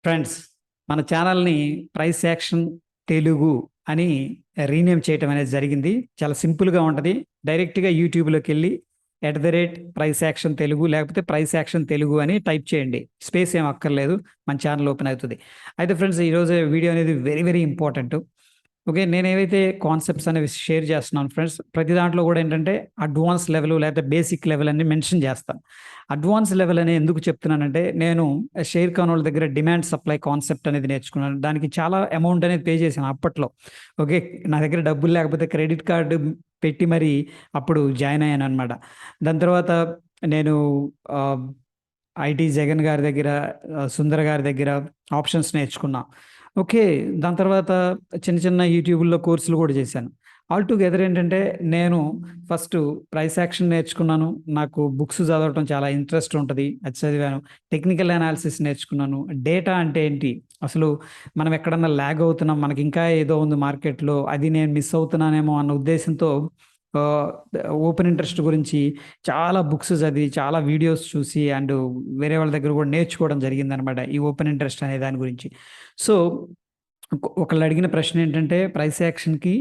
Friends, మన ఛానల్‌ని price action Telugu అని రీనేమ్ చేయటం అనేది జరిగింది. చాలా సింపుల్‌గా ఉంటది. డైరెక్ట్‌గా యూట్యూబ్‌లోకెళ్ళి ప్రైస్ యాక్షన్ తెలుగు లేకపోతే ప్రైస్ యాక్షన్ తెలుగు అని టైప్ చేయండి. స్పేస్ ఏం అక్కర్లేదు. మన ఛానల్ ఓపెన్ అవుతది. అయితే ఫ్రెండ్స్, ఈరోజు వీడియో అనేది వెరీ వెరీ ఇంపార్టెంట్. ఓకే. నేనేవైతే కాన్సెప్ట్స్ అనేవి షేర్ చేస్తున్నాను ఫ్రెండ్స్, ప్రతి దాంట్లో కూడా ఏంటంటే అడ్వాన్స్ లెవెల్ లేకపోతే బేసిక్ లెవెల్ అని మెన్షన్ చేస్తాను. అడ్వాన్స్ లెవెల్ అని ఎందుకు చెప్తున్నానంటే, నేను షేర్ ఖానోళ్ళ దగ్గర డిమాండ్ సప్లై కాన్సెప్ట్ అనేది నేర్చుకున్నాను. దానికి చాలా అమౌంట్ అనేది పే చేశాను అప్పట్లో. ఓకే. నా దగ్గర డబ్బులు లేకపోతే క్రెడిట్ కార్డ్ పెట్టి మరి అప్పుడు జాయిన్ అయ్యాననమాట. దాని తర్వాత నేను ఆహ్, ఐటీ జగన్ గారి దగ్గర, సుందర్ గారి దగ్గర ఆప్షన్స్ నేర్చుకున్నా. ఓకే. దాని తర్వాత చిన్న చిన్న యూట్యూబ్‌లో కోర్సులు గూడా చేశాను. ఆల్ టుగెదర్ ఏంటంటే, నేను ఫస్టు ప్రైస్ యాక్షన్ నేర్చుకున్నాను. నాకు బుక్స్ చదవటం చాలా ఇంట్రెస్ట్ ఉంటది. అది చదివాను. టెక్నికల్ అనాలిసిస్ నేర్చుకున్నాను. డేటా అంటే ఏంటి? అసలు మనం ఎక్కడన్నా లాగ్ అవుతున్నాం, మనకింకా ఏదో ఉంది మార్కెట్‌లో, అది నేను మిస్ అవుతున్నానేమో అన్న ఉద్దేశంతో ఆహ్, ఓపెన్ ఇంట్రెస్ట్ గురించి చాలా బుక్స్ చదివి, చాలా వీడియోస్ చూసి వేరే వాళ్ళ దగ్గర గూడా నేర్చుకోవడం జరిగిందనమాట. ఈ ఓపెన్ ఇంట్రెస్ట్ అనే దాని గురించి. సో, ఒకళ్ళు అడిగిన ప్రశ్న ఏంటంటే, ప్రైస్ యాక్షన్‌కి,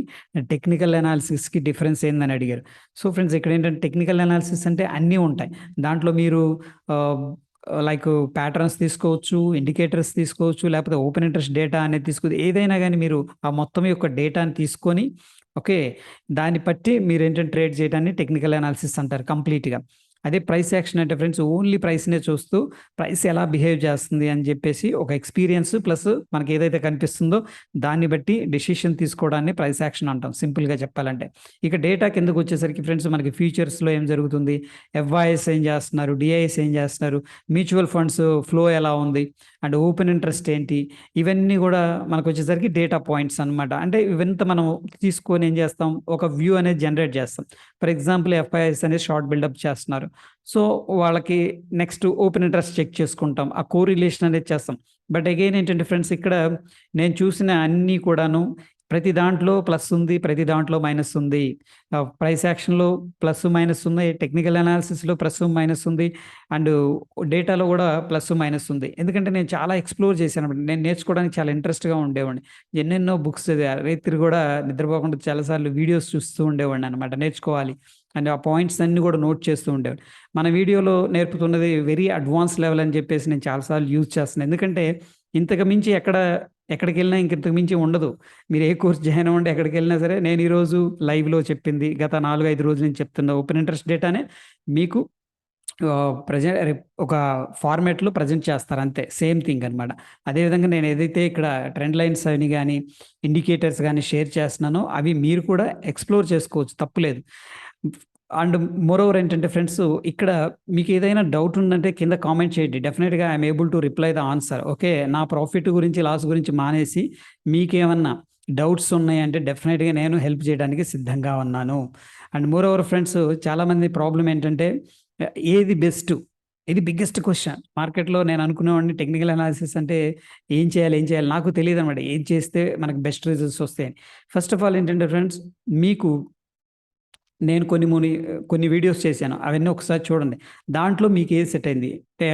టెక్నికల్ అనాలిసిస్‌కి డిఫరెన్స్ ఏందని అడిగారు. సో, ఫ్రెండ్స్, ఇక్కడేంటంటే టెక్నికల్ అనాలిసిస్ అంటే అన్నీ ఉంటాయి. దాంట్లో మీరు ఆహ్, లైక్ ప్యాటర్న్స్ తీసుకోవచ్చు, ఇండికేటర్స్ తీసుకోవచ్చు, లేకపోతే ఓపెన్ ఇంట్రెస్ట్ డేటా అనేది తీసుకోవచ్చు. ఏదైనా గాని మీరు ఆ మొత్తం యొక్క డేటాని తీసుకొని, ఓకే, దాన్ని బట్టి మీరేంటంటే ట్రేడ్ చేయడాన్ని టెక్నికల్ అనాలిసిస్ అంటారు కంప్లీట్‌గా. అదే ప్రైస్ యాక్షన్ అంటే ఫ్రెండ్స్, ఓన్లీ ప్రైస్‌నే చూస్తూ ప్రైస్ ఎలా బిహేవ్ చేస్తుంది అని చెప్పేసి ఒక ఎక్స్‌పీరియన్స్ ప్లస్ మనకేదైతే కనిపిస్తుందో దాన్ని బట్టి డెసిషన్ తీసుకోవడాన్ని ప్రైస్ యాక్షన్ అంటాం సింపుల్‌గా చెప్పాలంటే. ఇక డేటా కిందకొచ్చేసరికి ఫ్రెండ్స్, మనకి ఫ్యూచర్స్‌లో ఏం జరుగుతుంది? ఎఫ్ఐఎస్ ఏం చేస్తున్నారు? డిఐఎస్ ఏం చేస్తున్నారు? మ్యూచువల్ ఫండ్స్ ఫ్లో ఎలా ఉంది? అండ్ ఓపెన్ ఇంట్రెస్ట్ ఏంటి? ఇవన్నీ గూడా మనకొచ్చేసరికి డేటా పాయింట్స్ అనమాట. అంటే ఇవంతా మనం తీసుకొని ఏం చేస్తాం? ఒక వ్యూ అనేది జనరేట్ చేస్తాం. ఫర్ ఎగ్జాంపుల్, ఎఫ్ఐఎస్ అనేది షార్ట్ బిల్డప్ చేస్తున్నారు. సో, వాళ్ళకి నెక్స్ట్ ఓపెన్ ఇంట్రెస్ట్ చెక్ చేసుకుంటాం. ఆ కోరిలేషన్ అనేది చేస్తాం. బట్ అగైన్ ఏంటంటే ఫ్రెండ్స్, ఇక్కడ నేను చూసిన అన్నీ కూడాను ప్రతి దాంట్లో ప్లస్ ఉంది, ప్రతి దాంట్లో మైనస్ ఉంది. ప్రైస్ యాక్షన్‌లో ప్లస్, మైనస్ ఉన్నాయి. టెక్నికల్ అనాలిసిస్‌లో ప్లస్, మైనస్ ఉంది. అండ్ డేటాలో గూడా ప్లస్, మైనస్ ఉంది. ఎందుకంటే నేను చాలా ఎక్స్‌ప్లోర్ చేశానన్నమాట. నేను నేర్చుకోవడానికి చాలా ఇంట్రెస్ట్‌గా ఉండేవాడిని. ఎన్నెన్నో బుక్స్ చదివా. రాత్రి గూడా నిద్రపోకుండా చాలా సార్లు వీడియోస్ చూస్తూ ఉండేవాడినన్నమాట నేర్చుకోవాలి. అండ్ ఆ పాయింట్స్ అన్నీ గూడా నోట్ చేస్తూ ఉండేవాడిని. మన వీడియోలో నేర్పుతున్నది వెరీ అడ్వాన్స్ లెవెల్ అని చెప్పేసి నేను చాలా సార్లు యూజ్ చేస్తున్నాను. ఎందుకంటే ఇంతకు మించి ఎక్కడికెళ్ళినా ఇంతకు మించి ఉండదు. మీరు ఏ కోర్స్ జాయిన్ అవ్వండి, ఎక్కడికెళ్ళినా సరే, నేను ఈరోజు లైవ్‌లో చెప్పింది గత 4, 5 రోజుల నుంచి చెప్తున్న ఓపెన్ ఇంట్రెస్ట్ డేటానే మీకు ఒక ఫార్మాట్‌లో ప్రెజెంట్ చేస్తారు అంతే. సేమ్ థింగ్ అనమాట. అదేవిధంగా నేను ఏదైతే ఇక్కడ ట్రెండ్ లైన్స్ అని గాని, ఇండికేటర్స్ గాని షేర్ చేస్తున్నానో అవి మీరు కూడా ఎక్స్‌ప్లోర్ చేసుకోవచ్చు, తప్పులేదు. అండ్ మోరోవర్ ఏంటంటే ఫ్రెండ్స్, ఇక్కడ మీకేదైనా డౌట్ ఉందంటే కింద కామెంట్ చేయండి. డెఫినిట్‌గా I am able to reply the answer. Okay. నా ప్రాఫిట్ గురించి, లాస్ గురించి మానేసి మీకేమన్నా డౌట్స్ ఉన్నాయంటే డెఫినిట్‌గా నేను హెల్ప్ చేయడానికి సిద్ధంగా ఉన్నాను. అండ్ మోరోవర్ ఫ్రెండ్స్, చాలామంది ప్రాబ్లమ్ ఏంటంటే ఏది బెస్ట్? ఇది బిగ్గెస్ట్ క్వెషన్. మార్కెట్‌లో నేను అనుకునేవాడిని టెక్నికల్ అనాలిసిస్ అంటే ఏం చేయాలి? ఏం చేయాలి? నాకు తెలీదనమాట. ఏం చేస్తే మనకు బెస్ట్ రిజల్ట్స్ వస్తాయని. ఫస్ట్ ఆఫ్ ఆల్ ఏంటంటే ఫ్రెండ్స్, మీకు నేను కొన్ని వీడియోస్ చేశాను. అవన్నీ ఒకసారి చూడండి. దాంట్లో మీకేది సెట్ అయింది? టే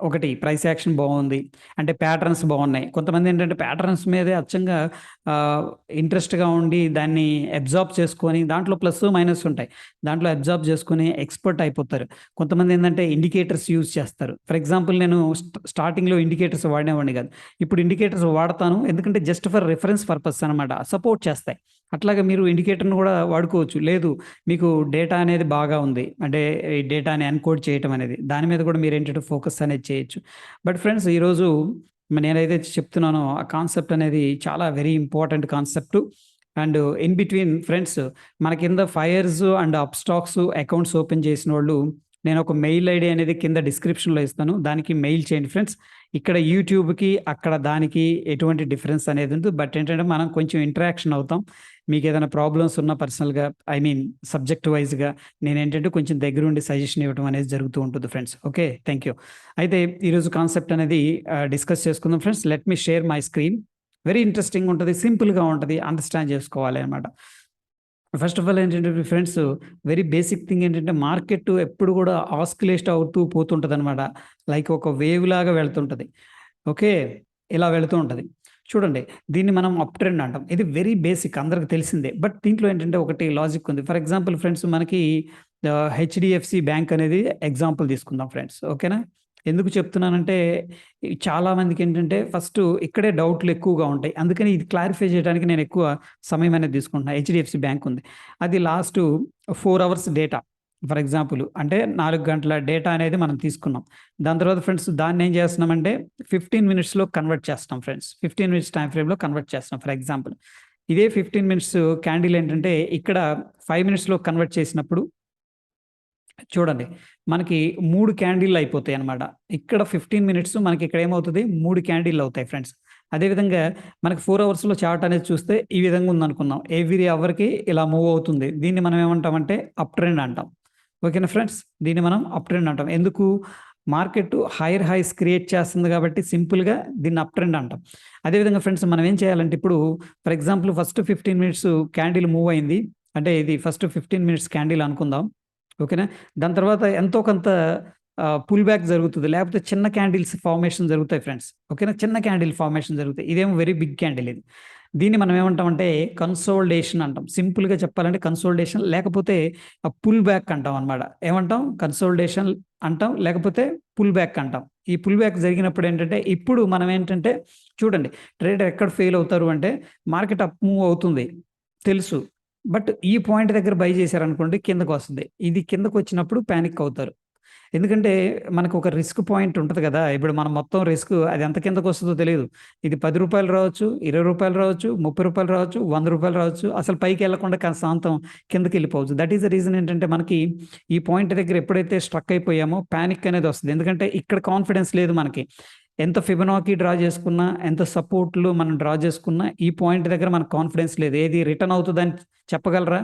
ఒకటి ప్రైస్ యాక్షన్ బావుంది. అంటే ప్యాటర్న్స్ బావున్నాయి. కొంతమందేంటంటే ప్యాటర్న్స్ మీదే అచ్చంగా ఆహ్, ఇంట్రెస్ట్‌గా ఉండి దాన్ని అబ్జార్బ్ చేసుకొని, దాంట్లో ప్లస్, మైనస్ ఉంటాయి. దాంట్లో అబ్జార్బ్ చేసుకొని ఎక్స్‌పర్ట్ అయిపోతారు. కొంతమందేందంటే ఇండికేటర్స్ యూజ్ చేస్తారు. ఫర్ ఎగ్జాంపుల్, నేను స్టార్టింగ్‌లో ఇండికేటర్స్ వాడేవాడిని కాదు. ఇప్పుడు ఇండికేటర్స్ వాడతాను. ఎందుకంటే జస్ట్ ఫర్ రిఫరెన్స్ పర్పస్ అనమాట. సపోర్ట్ చేస్తాయి. అట్లాగే మీరు ఇండికేటర్‌ని కూడా వాడుకోవచ్చు. లేదు, మీకు డేటా అనేది బాగా ఉంది, అంటే ఈ డేటాని ఎన్‌కోడ్ చేయటం అనేది, దాని మీద కూడా మీరేంటంటే ఫోకస్ అనేది చేయొచ్చు. బట్ ఫ్రెండ్స్, ఈరోజు నేనైతే చెప్తున్నానో ఆ కాన్సెప్ట్ అనేది చాలా very important concept. And in between friends, మన కింద Fyers and Upstox accounts open చేసినోళ్ళు, నేను ఒక మెయిల్ ఐడీ అనేది కింద డిస్క్రిప్షన్‌లో ఇస్తాను. దానికి మెయిల్ చేయండి ఫ్రెండ్స్. ఇక్కడ యూట్యూబ్‌కి, అక్కడ దానికి ఎటువంటి డిఫరెన్స్ అనేది ఉండదు. బట్ ఏంటంటే మనం కొంచెం ఇంటరాక్షన్ అవుతాం. మీకేదైనా ప్రాబ్లమ్స్ ఉన్నా పర్సనల్‌గా, ఐ మీన్ సబ్జెక్ట్ వైస్‌గా, నేనేంటంటే కొంచెం దగ్గరుండి సజెషన్ ఇవ్వడం అనేది జరుగుతూ ఉంటుంది ఫ్రెండ్స్. ఓకే. Thank you. అయితే ఈరోజు కాన్సెప్ట్ అనేది డిస్కస్ చేసుకుందాం friends. Let me share my screen. Very interesting ఉంటది. సింపుల్‌గా ఉంటది. అండర్‌స్టాండ్ చేసుకోవాలి అన్నమాట. ఫస్ట్ ఆఫ్ ఆల్ ఏంటంటే ఫ్రెండ్స్, వెరీ బేసిక్ థింగ్ ఏంటంటే, మార్కెట్ ఎప్పుడు కూడా ఆస్కిలేట్ అవుతూ పోతుంటదనమాట. లైక్ ఒక వేవ్ లాగా వెళ్తుంటది. ఓకే. ఇలా వెళుతూ ఉంటది. చూడండి, దీన్ని మనం అప్ ట్రెండ్ అంటాం. ఇది వెరీ బేసిక్ అందరికి తెలిసిందే. బట్ దీంట్లో ఏంటంటే ఒకటి లాజిక్ ఉంది. ఫర్ ఎగ్జాంపుల్ ఫ్రెండ్స్, మనకి హెచ్‌డిఎఫ్‌సి బ్యాంక్ అనేది ఎగ్జాంపుల్ తీసుకుందాం ఫ్రెండ్స్. ఓకేనా? ఎందుకు చెప్తున్నానంటే, ఈ చాలా మందికేంటంటే ఫస్ట్ ఇక్కడే డౌట్‌లు ఎక్కువగా ఉంటాయి. అందుకని ఇది క్లారిఫై చేయడానికి నేను ఎక్కువ సమయం అనేది తీసుకుంటున్నా. హెచ్‌డిఎఫ్‌సి బ్యాంక్ ఉంది. అది last 4 hours data. For example అంటే 4 గంటల డేటా అనేది మనం తీసుకున్నాం. దాని తర్వాత ఫ్రెండ్స్ దాన్నేం చేస్తున్నామంటే 15 మినిట్స్‌లో కన్వర్ట్ చేస్తాం ఫ్రెండ్స్. 15 మినిట్స్ టైమ్ ఫ్రేమ్‌లో కన్వర్ట్ చేస్తాం ఫర్ ఎగ్జాంపుల్. ఇదే 15 మినిట్స్ క్యాండిల్ ఏంటంటే ఇక్కడ 5 మినిట్స్‌లో కన్వర్ట్ చేసినప్పుడు చూడండి, మనకి 3 క్యాండిల్‌లు అయిపోతాయన్నమాట. ఇక్కడ 15 మినిట్స్ మనకి ఇక్కడ ఏమవుతది 3 క్యాండిల్‌లు అవుతాయి ఫ్రెండ్స్. అదేవిధంగా మనకి 4 అవర్స్‌లో చార్ట్ అనేది చూస్తే ఈ విధంగా ఉందనుకుందాం. ఎవ్రీ అవర్‌కి ఇలా మూవ్ అవుతుంది. దీన్ని మనం ఏమంటామంటే అప్ ట్రెండ్ అంటాం. ఓకేనా ఫ్రెండ్స్? దీన్ని మనం అప్ ట్రెండ్ అంటాం. ఎందుకు? మార్కెట్ హైర్ హైస్ క్రియేట్ చేస్తుంది కాబట్టి సింపుల్‌గా దీన్ని అప్ ట్రెండ్ అంటాం. అదేవిధంగా ఫ్రెండ్స్ మనం ఏం చేయాలంటే ఇప్పుడు for example first 15 minutes candle move అయింది. అంటే ఇది ఫస్ట్ 15 మినిట్స్ క్యాండిల్ అనుకుందాం. ఓకేనా? దాని తర్వాత ఎంతో కొంత పుల్ బ్యాక్ జరుగుతది. లేకపోతే చిన్న క్యాండిల్స్ ఫార్మేషన్ జరుగుతాయి ఫ్రెండ్స్. ఓకేనా? చిన్న క్యాండిల్ ఫార్మేషన్ జరుగుతాయి. ఇదేమో వెరీ బిగ్ క్యాండిల్ ఇది. దీన్ని మనం ఏమంటామంటే కన్సోలిడేషన్ అంటాం. సింపుల్‌గా చెప్పాలంటే కన్సోలిడేషన్ లేకపోతే పుల్ బ్యాక్ అంటాం అన్నమాట. ఏమంటాం? కన్సోలిడేషన్ అంటాం. లేకపోతే పుల్ బ్యాక్ అంటాం. ఈ పుల్ బ్యాక్ జరిగినప్పుడు ఏంటంటే ఇప్పుడు మనం ఏంటంటే చూడండి, ట్రేడర్ ఎక్కడ ఫెయిల్ అవుతారు అంటే మార్కెట్ అప్ మూవ్ అవుతుంది తెలుసు. బట్ ఈ పాయింట్ దగ్గర బై చేశారనుకోండి కిందకొస్తది. ఇది కిందకొచ్చినప్పుడు పానిక్ అవుతారు. ఎందుకంటే మనకు ఒక రిస్క్ పాయింట్ ఉంటది గదా! ఇప్పుడు మనం మొత్తం రిస్క్ అది ఎంత కిందకొస్తదో తెలీదు. ఇది రూ. 10 రావచ్చు, రూ. 20 రావచ్చు, రూ. 30 రావచ్చు, రూ. 100 రావచ్చు. అసలు పైకెళ్ళకుండా కాస్తాంతం కిందకెళ్ళిపోవచ్చు. దట్ ఈస్ ద రీజన్ ఏంటంటే మనకి ఈ పాయింట్ దగ్గర ఎప్పుడైతే స్ట్రక్ అయిపోయామో పానిక్ అనేది వస్తది. ఎందుకంటే ఇక్కడ కాన్ఫిడెన్స్ లేదు మనకి. ఎంత ఫిబొనాకీ డ్రా చేసుకున్నా, ఎంత సపోర్ట్‌లు మనం డ్రా చేసుకున్నా, ఈ పాయింట్ దగ్గర మనకు కాన్ఫిడెన్స్ లేదు. ఏది రిటర్న్ అవుతదని చెప్పగలరా?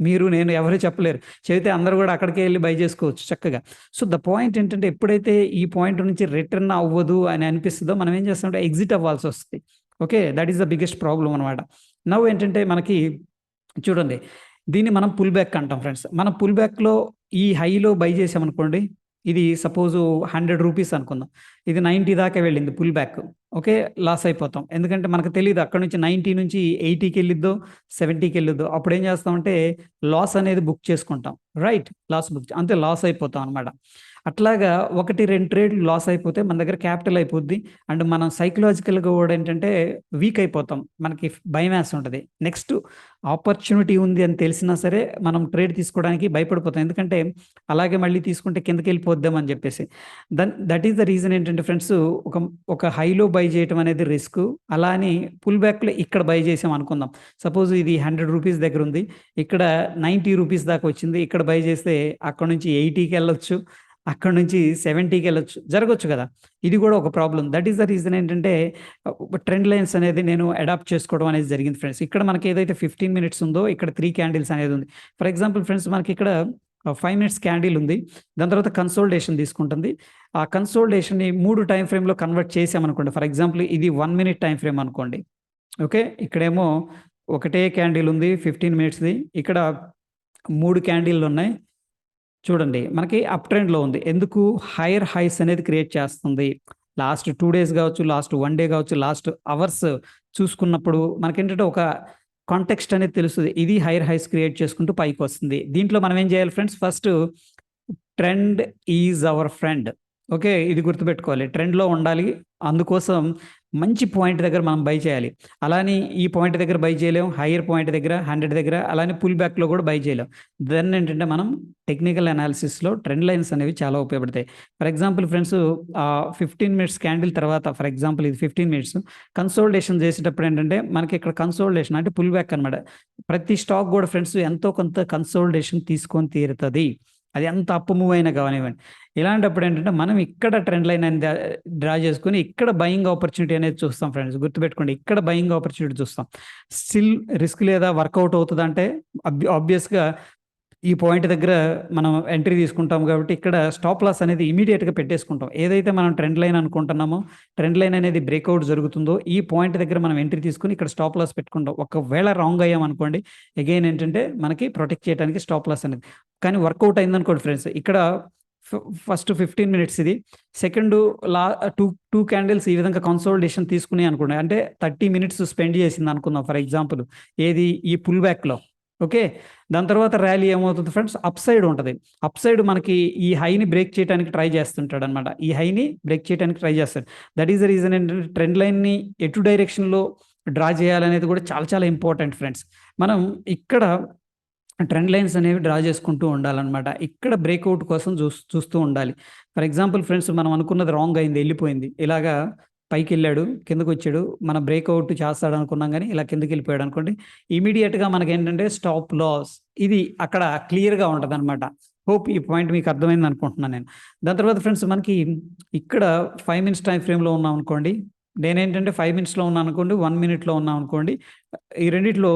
మీరు, నేను ఎవరు చెప్పలేరు. చెబితే అందరూ గూడా అక్కడికే ఎళ్లి బై జేసుకోవచ్చు చక్కగా. సో, ద పాయింట్ ఏంటంటే ఎప్పుడైతే ఈ పాయింట్ నుంచి రిటర్న్ అవ్వదు అని అనిపిస్తదో మనం ఏం చేస్తామంటే ఎగ్జిట్ అవ్వాల్సొస్తది. Okay. That is the biggest problem అనమాట. నౌ ఏంటంటే మనకి చూడండి, దీన్ని మనం పుల్ బ్యాక్ అంటాం ఫ్రెండ్స్. మనం పుల్ బ్యాక్‌లో ఈ హైలో బై చేసామనుకోండి, ఇది సపోజు రూ. 100 అనుకుందాం. ఇది 90 దాకా వెళ్ళింది పుల్ బ్యాక్. ఓకే. లాస్ అయిపోతాం. ఎందుకంటే మనకు తెలీదు అక్కడి నుంచి 90 నుంచి 80కెళ్ళిద్దో, 70కెళ్ళిద్దో. అప్పుడేం చేస్తామంటే లాస్ అనేది బుక్ చేసుకుంటాం. రైట్. అంతే లాస్ అయిపోతాం అనమాట. అట్లాగా 1, 2 ట్రేడ్‌లు లాస్ అయిపోతే మన దగ్గర క్యాపిటల్ అయిపోద్ది. అండ్ మనం సైకలాజికల్‌గా కూడా ఏంటంటే వీక్ అయిపోతాం. మనకి భయమేస్తుంటది. నెక్స్ట్ ఆపర్చునిటీ ఉంది అని తెలిసినా సరే మనం ట్రేడ్ తీసుకోవడానికి భయపడిపోతాం. ఎందుకంటే అలాగే మళ్ళీ తీసుకుంటే కిందకెళ్ళిపోద్దామని జెప్పేసి. దట్ ఈస్ ద రీజన్ ఏంటంటే ఫ్రెండ్స్, ఒక ఒక హైలో బై చేయటం అనేది రిస్కు. అలా అని పుల్ బ్యాక్‌లో ఇక్కడ బై చేసాం అనుకుందాం. సపోజ్ ఇది రూ. 100 దగ్గరుంది. ఇక్కడ రూ. 90 దాకా వచ్చింది. ఇక్కడ బై చేస్తే అక్కడి నుంచి 80కెళ్ళొచ్చు. అక్కడి నుంచి 70కెళ్ళొచ్చు. జరగొచ్చు గదా! ఇది గూడా ఒక problem. That is the reason ఏంటంటే ట్రెండ్ లైన్స్ అనేది నేను అడాప్ట్ చేసుకోవడం అనేది జరిగింది ఫ్రెండ్స్. ఇక్కడ మనకి ఏదైతే 15 మినిట్స్ ఉందో ఇక్కడ 3 క్యాండిల్స్ అనేది ఉంది. ఫర్ ఎగ్జాంపుల్ ఫ్రెండ్స్, మనకిక్కడ 5 మినిట్స్ క్యాండిల్ ఉంది. దాని తర్వాత కన్సోలిడేషన్ తీసుకుంటుంది. ఆ కన్సోలిడేషన్‌ని 3 టైమ్ ఫ్రేమ్‌లో కన్వర్ట్ చేసామనుకోండి. ఫర్ ఎగ్జాంపుల్ ఇది 1 మినిట్ టైమ్ ఫ్రేమ్ అనుకోండి. ఓకే. ఇక్కడేమో ఒకటే క్యాండిల్ ఉంది 15 మినిట్స్‌ది. ఇక్కడ 3 క్యాండిల్లున్నాయి. చూడండి, మనకి అప్ ట్రెండ్‌లో ఉంది. ఎందుకు? హైర్ హైస్ అనేది క్రియేట్ చేస్తుంది. లాస్ట్ 2 డేస్ గావచ్చు, లాస్ట్ 1 డే గావచ్చు, లాస్ట్ అవర్స్ చూసుకున్నప్పుడు మనకేంటంటే ఒక కాంటెక్స్ట్ అనేది తెలుస్తది. ఇది హైర్ హైస్ క్రియేట్ చేసుకుంటూ పైకొస్తుంది. దీంట్లో మనం ఏం చేయాలి friends? First trend is our friend. Okay. ఇది గుర్తుపెట్టుకోవాలి. ట్రెండ్‌లో ఉండాలి. అందుకోసం మంచి పాయింట్ దగ్గర మనం బై చేయాలి. అలా అని ఈ పాయింట్ దగ్గర బై చేయలేం. హైయర్ పాయింట్ దగ్గర 100 దగ్గర అలానే పుల్ బ్యాక్‌లో కూడా బై చేయలేం. దెన్ ఏంటంటే మనం టెక్నికల్ అనాలిసిస్‌లో ట్రెండ్ లైన్స్ అనేవి చాలా ఉపయోగపడతాయి. For example friends, 15 minutes candle తర్వాత ఫర్ ఎగ్జాంపుల్ ఇది 15 మినిట్స్ కన్సోలిడేషన్ చేసేటప్పుడు ఏంటంటే మనకి ఇక్కడ కన్సోలిడేషన్ అంటే పుల్ బ్యాక్ అనమాట. ప్రతి స్టాక్ కూడా ఫ్రెండ్స్ ఎంతో కొంత కన్సోలిడేషన్ తీసుకొని తీరుతది. అది ఎంత అప్ మూవ్ అయినా కానివ్వండి. ఇలాంటప్పుడు ఏంటంటే మనం ఇక్కడ ట్రెండ్ లైన్ అనేది డ్రా చేసుకొని ఇక్కడ బయింగ్ ఆపర్చునిటీ అనేది చూస్తాం ఫ్రెండ్స్. గుర్తుపెట్టుకోండి, ఇక్కడ బయింగ్ ఆపర్చునిటీ చూస్తాం. స్టిల్ రిస్క్ లేదా వర్కౌట్ అవుతదంటే ఆబ్వియస్‌గా ఈ పాయింట్ దగ్గర మనం ఎంట్రీ తీసుకుంటాం కాబట్టి ఇక్కడ స్టాప్ లాస్ అనేది ఇమ్మీడియేట్‌గా పెట్టేసుకుంటాం. ఏదైతే మనం ట్రెండ్ లైన్ అనుకుంటున్నామో, ట్రెండ్ లైన్ అనేది బ్రేక్‌ఔట్ జరుగుతుందో ఈ పాయింట్ దగ్గర మనం ఎంట్రీ తీసుకొని ఇక్కడ స్టాప్ లాస్ పెట్టుకుంటాం. ఒకవేళ రాంగ్ అయ్యామనుకోండి, అగైన్ ఏంటంటే మనకి ప్రొటెక్ట్ చేయడానికి స్టాప్ లాస్ అనేది. కానీ వర్కౌట్ అయిందనుకోండి ఫ్రెండ్స్, ఇక్కడ ఫస్ట్ 15 మినిట్స్ ఇది. సెకండ్ లా 2 క్యాండిల్స్ ఈ విధంగా కన్సాలిడేషన్ తీసుకున్నాయి అనుకోండి. అంటే 30 మినిట్స్ స్పెండ్ చేసింది అనుకుందాం ఫర్ ఎగ్జాంపుల్. ఏది ఈ పుల్ బ్యాక్‌లో. ఓకే. దాని తర్వాత ర్యాలీ ఏమవుతుంది ఫ్రెండ్స్, అప్ సైడ్ ఉంటది. అప్ సైడ్ మనకి ఈ హైని బ్రేక్ చేయడానికి ట్రై చేస్తుంటాడనమాట. ఈ హైని బ్రేక్ చేయడానికి ట్రై చేస్తాడు. దట్ ఈస్ ద రీజన్ ఏంటంటే ట్రెండ్ లైన్‌ని ఎటు డైరెక్షన్‌లో డ్రా చేయాలనేది కూడా చాలా చాలా ఇంపార్టెంట్ ఫ్రెండ్స్. మనం ఇక్కడ ట్రెండ్ లైన్స్ అనేవి డ్రా చేసుకుంటూ ఉండాలనమాట. ఇక్కడ బ్రేక్అవుట్ కోసం చూస్తూ ఉండాలి. ఫర్ ఎగ్జాంపుల్ ఫ్రెండ్స్, మనం అనుకున్నది రాంగ్ అయింది, వెళ్ళిపోయింది. ఇలాగా పైకెళ్ళాడు, కిందకొచ్చాడు. మనం బ్రేక్అవుట్ చేస్తాడనుకున్నాం గానీ, ఇలా కిందకెళ్ళిపోయాడనుకోండి. ఇమ్మీడియేట్‌గా మనకేంటంటే స్టాప్ లాస్ ఇది అక్కడ క్లియర్‌గా ఉంటదనమాట. హోప్ ఈ పాయింట్ మీకు అర్థమైందనుకుంటున్నాను నేను. దాని తర్వాత ఫ్రెండ్స్, మనకి ఇక్కడ 5 మినిట్స్ టైమ్ ఫ్రేమ్‌లో ఉన్నామనుకోండి. నేనేంటంటే 5 మినిట్స్‌లో ఉన్నాననుకోండి, 1 మినిట్‌లో ఉన్నామనుకోండి. ఈ రెండిట్లో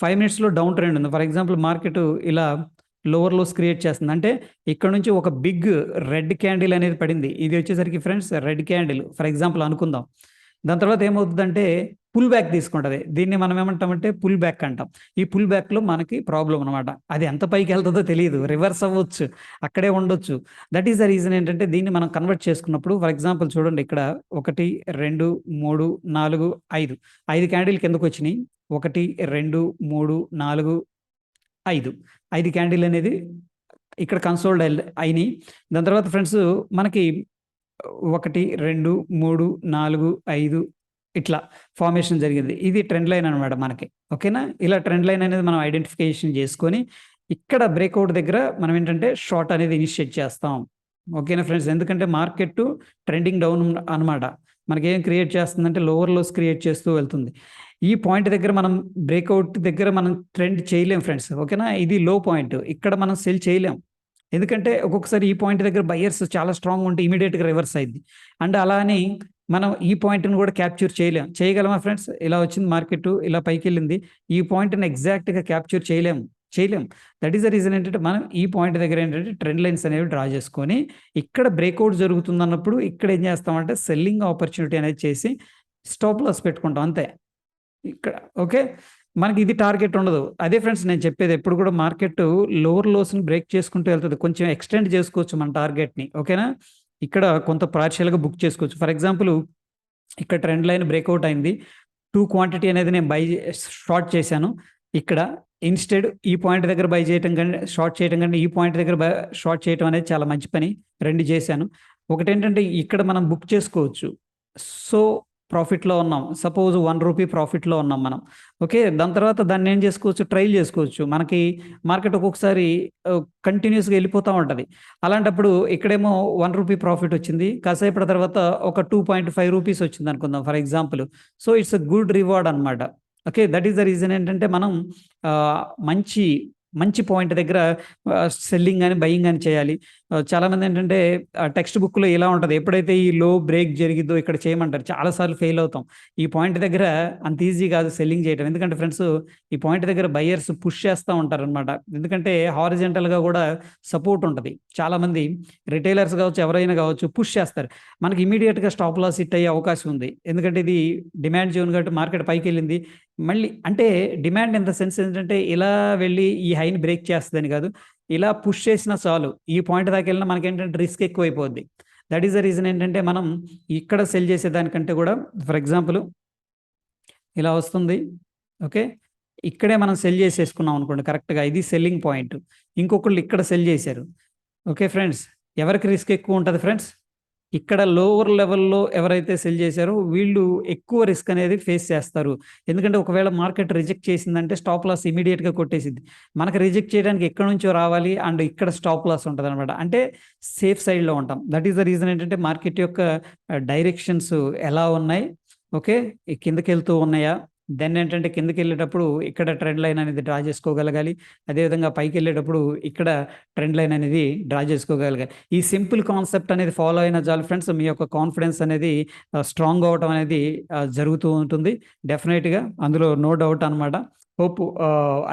5 మినిట్స్‌లో డౌన్ ట్రెండ్ ఉంది. ఫర్ ఎగ్జాంపుల్ మార్కెట్ ఇలా లోవర్ లోస్ క్రియేట్ చేస్తుంది. అంటే ఇక్కడ నుంచి ఒక బిగ్ రెడ్ క్యాండిల్ అనేది పడింది. ఇది వచ్చేసరికి friends red candle for example అనుకుందాం. దాని తర్వాత ఏమవుతుందంటే పుల్ బ్యాక్ తీసుకుంటది. దీన్ని మనం ఏమంటామంటే పుల్ బ్యాక్ అంటాం. ఈ పుల్ బ్యాక్‌లో మనకి ప్రాబ్లమ్ అనమాట. అది ఎంత పైకెళ్తదో తెలీదు. రివర్స్ అవ్వచ్చు. అక్కడే ఉండొచ్చు. దట్ ఈస్ ద రీజన్ ఏంటంటే దీన్ని మనం కన్వర్ట్ చేసుకున్నప్పుడు ఫర్ ఎగ్జాంపుల్ చూడండి, ఇక్కడ 1, 2, 3, 4, 5. 5 క్యాండిల్ కిందకొచ్చినియి. 1, 2, 3, 4, 5. 5 క్యాండిల్ అనేది ఇక్కడ కన్సోల్డ్ అయినియి. దాని తర్వాత ఫ్రెండ్స్ మనకి 1, 2, 3, 4, 5 ఇట్లా ఫార్మేషన్ జరిగింది. ఇది ట్రెండ్ లైన్ అనమాట మనకి. ఓకేనా? ఇలా ట్రెండ్ లైన్ అనేది మనం ఐడెంటిఫికేషన్ చేసుకొని, ఇక్కడ బ్రేక్‌ఔట్ దగ్గర మనం ఏంటంటే షార్ట్ అనేది ఇనిషియేట్ చేస్తాం. ఓకేనా ఫ్రెండ్స్? ఎందుకంటే మార్కెట్ ట్రెండింగ్ డౌన్ అనమాట. మనకేం క్రియేట్ చేస్తుందంటే లోవర్ లోస్ క్రియేట్ చేస్తూ వెళ్తుంది. ఈ పాయింట్ దగ్గర మనం బ్రేక్‌ఔట్ దగ్గర మనం ట్రెండ్ చేయలేం ఫ్రెండ్స్. ఓకేనా? ఇది లో పాయింట్. ఇక్కడ మనం సెల్ చేయలేం. ఎందుకంటే ఒక్కొక్కసారి ఈ పాయింట్ దగ్గర బయర్స్ చాలా స్ట్రాంగ్ ఉంటే ఇమ్మీడియేట్‌గా రివర్స్ అయిద్ది. అండ్ అలా అని మనం ఈ పాయింట్‌ని కూడా క్యాప్చర్ చేయలేం. చేయగలమా ఫ్రెండ్స్? ఇలా వచ్చింది మార్కెట్, ఇలా పైకెళ్ళింది. ఈ పాయింట్‌ని ఎగ్జాక్ట్‌గా క్యాప్చర్ చేయలేం. చేయలేం. దట్ ఈస్ ద రీజన్ ఏంటంటే మనం ఈ పాయింట్ దగ్గర ఏంటంటే ట్రెండ్ లైన్స్ అనేవి డ్రా చేసుకొని, ఇక్కడ బ్రేక్‌ఔట్ జరుగుతుందన్నప్పుడు ఇక్కడ ఏం చేస్తామంటే సెల్లింగ్ ఆపర్చునిటీ అనేది చేసి స్టాప్ లాస్ పెట్టుకుంటాం అంతే. ఇక్కడ ఓకే. మనకి ఇది టార్గెట్ ఉండదు. అదే ఫ్రెండ్స్ నేను చెప్పేది, ఎప్పుడు కూడా మార్కెట్ లోవర్ లోస్‌ని బ్రేక్ చేసుకుంటూ వెళ్తది. కొంచెం ఎక్స్‌టెండ్ చేసుకోవచ్చు మన టార్గెట్‌ని. ఓకేనా? ఇక్కడ కొంత పార్షియల్‌గా బుక్ చేసుకోవచ్చు. ఫర్ ఎగ్జాంపుల్ ఇక్కడ ట్రెండ్ లైన్ బ్రేక్‌ఔట్ అయింది. 2 క్వాంటిటీ అనేది నేను షార్ట్ చేశాను. ఇక్కడ ఇన్‌స్టెడ్ ఈ పాయింట్ దగ్గర బై చేయటం కంటే, షార్ట్ చేయటం కంటే ఈ పాయింట్ దగ్గర షార్ట్ చేయటం అనేది చాలా మంచి పని. 2 చేశాను. ఒకటేంటంటే ఇక్కడ మనం బుక్ చేసుకోవచ్చు. సో, ప్రాఫిట్‌లో ఉన్నాం. సపోజ్ రూ. 1 ప్రాఫిట్‌లో ఉన్నాం మనం. ఓకే. దాని తర్వాత దాన్నేం చేసుకోవచ్చు, ట్రైల్ చేసుకోవచ్చు. మనకి మార్కెట్ ఒక్కొక్కసారి కంటిన్యూయస్‌గా ఎళ్ళిపోతా ఉంటది. అలాంటప్పుడు ఇక్కడేమో రూ. 1 ప్రాఫిట్ వచ్చింది. కాసేపటి తర్వాత ఒక రూ. 2.5 వచ్చిందనుకుందాం for example. So, it's a good reward అనమాట. Okay. That is the reason ఏంటంటే మనం మంచి, మంచి పాయింట్ దగ్గర సెల్లింగ్ గాని, బయింగ్ గాని చేయాలి. చాలామంది ఏంటంటే టెక్స్ట్ బుక్‌లో ఇలా ఉంటది. ఎప్పుడైతే ఈ లో బ్రేక్ జరిగిద్దో ఇక్కడ చేయమంటారు. చాలా సార్లు ఫెయిల్ అవుతాం. ఈ పాయింట్ దగ్గర అంత ఈజీ కాదు సెల్లింగ్ చేయటం. ఎందుకంటే ఫ్రెండ్స్, ఈ పాయింట్ దగ్గర బయర్స్ పుష్ చేస్తా ఉంటారనమాట. ఎందుకంటే హారిజాంటల్‌గా కూడా సపోర్ట్ ఉంటది. చాలామంది రిటైలర్స్ కావచ్చు, ఎవరైనా కావచ్చు పుష్ చేస్తారు. మనకి ఇమ్మీడియేట్‌గా స్టాప్ లాస్ హిట్ అయ్యే అవకాశం ఉంది. ఎందుకంటే ఇది డిమాండ్ జోన్ కాబట్టి మార్కెట్ పైకెళ్ళింది. మళ్ళీ అంటే డిమాండ్ ఇన్ ద సెన్స్ ఏంటంటే ఇలా వెళ్ళి ఈ హైని బ్రేక్ చేస్తదని కాదు. ఇలా పుష్ చేసినా చాలు. ఈ పాయింట్ దాకెళ్ళినా మనకేంటంటే రిస్క్ ఎక్కువైపోద్ది. దట్ ఈస్ ద రీజన్ ఏంటంటే మనం ఇక్కడ సెల్ చేసేదానికంటే కూడా ఫర్ ఎగ్జాంపుల్ ఇలా వస్తుంది. ఓకే. ఇక్కడే మనం సెల్ చేసేసుకున్నాం అనుకోండి కరెక్ట్‌గా. ఇది సెల్లింగ్ పాయింట్. ఇంకొకళ్ళు ఇక్కడ సెల్ చేశారు. Okay friends. ఎవరికి రిస్క్ ఎక్కువ ఉంటది ఫ్రెండ్స్? ఇక్కడ లోవర్ లెవెల్‌లో ఎవరైతే సెల్ చేశారో వీళ్ళు ఎక్కువ రిస్క్ అనేది ఫేస్ చేస్తారు. ఎందుకంటే ఒకవేళ మార్కెట్ రిజెక్ట్ చేసిందంటే స్టాప్ లాస్ ఇమ్మీడియేట్‌గా కొట్టేసిద్ది. మనకు రిజెక్ట్ చేయడానికి ఎక్కడి నుంచో రావాలి అండ్ ఇక్కడ స్టాప్ లాస్ ఉంటదనమాట. అంటే సేఫ్ సైడ్‌లో ఉంటాం. దట్ ఈస్ ద రీజన్ ఏంటంటే మార్కెట్ యొక్క డైరెక్షన్స్ ఎలా ఉన్నాయి? ఓకే. కిందకెళ్తూ ఉన్నాయా? దెన్ ఏంటంటే కిందకెళ్ళేటప్పుడు ఇక్కడ ట్రెండ్ లైన్ అనేది డ్రా చేసుకోగలగాలి. అదేవిధంగా పైకెళ్ళేటప్పుడు ఇక్కడ ట్రెండ్ లైన్ అనేది డ్రా చేసుకోగలగాలి. ఈ సింపుల్ కాన్సెప్ట్ అనేది ఫాలో అయినా చాలు ఫ్రెండ్స్, మీ యొక్క కాన్ఫిడెన్స్ అనేది స్ట్రాంగ్ అవ్వటం అనేది జరుగుతూ ఉంటుంది. డెఫినెట్‌గా అందులో నో డౌట్ అనమాట. హోప్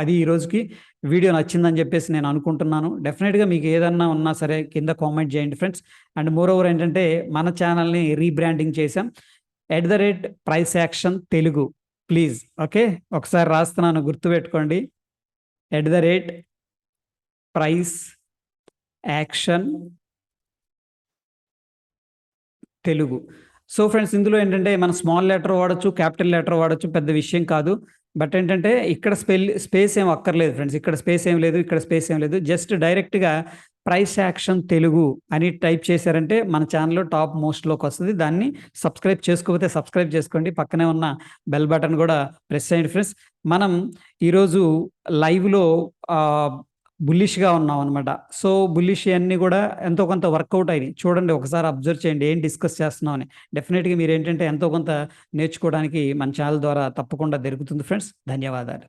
అది ఈ రోజుకి వీడియో నచ్చిందని చెప్పేసి నేను అనుకుంటున్నాను. డెఫినెట్‌గా మీకు ఏదన్నా ఉన్నా సరే కింద కామెంట్ చేయండి ఫ్రెండ్స్. అండ్ మోర్ ఓవర్ ఏంటంటే మన ఛానల్‌ని రీబ్రాండింగ్ చేశాం. @Price action Telugu please. Okay. ఒకసారి రాస్తున్నాను గుర్తుపెట్టుకోండి. @Price action Telugu. So friends, ఇందులో ఏంటంటే మనం స్మాల్ లెటర్ వాడొచ్చు, క్యాపిటల్ లెటర్ వాడొచ్చు. పెద్ద విషయం కాదు. బట్ ఏంటంటే ఇక్కడ స్పేస్ ఏం అక్కర్లేదు ఫ్రెండ్స్. ఇక్కడ స్పేస్ ఏం లేదు. ఇక్కడ స్పేస్ ఏం లేదు. జస్ట్ డైరెక్ట్‌గా ప్రైస్ యాక్షన్ తెలుగు అని టైప్ చేశారంటే మన ఛానెల్‌లో టాప్ మోస్ట్‌లోకి వస్తది. దాన్ని సబ్స్క్రైబ్ చేసుకోకపోతే సబ్స్క్రైబ్ చేసుకోండి. పక్కనే ఉన్న బెల్ బటన్ కూడా ప్రెస్ చేయండి ఫ్రెండ్స్. మనం ఈరోజు లైవ్‌లో బుల్లిష్‌గా ఉన్నామనమాట. సో, బుల్లిష్ అన్నీ కూడా ఎంతో కొంత వర్కౌట్ అయినాయి. చూడండి, ఒకసారి అబ్జర్వ్ చేయండి ఏం డిస్కస్ చేస్తున్నాం అని. డెఫినిట్‌గా మీరేంటంటే ఎంతో కొంత నేర్చుకోవడానికి మన ఛానెల్ ద్వారా తప్పకుండా దొరుకుతుంది ఫ్రెండ్స్. ధన్యవాదాలు.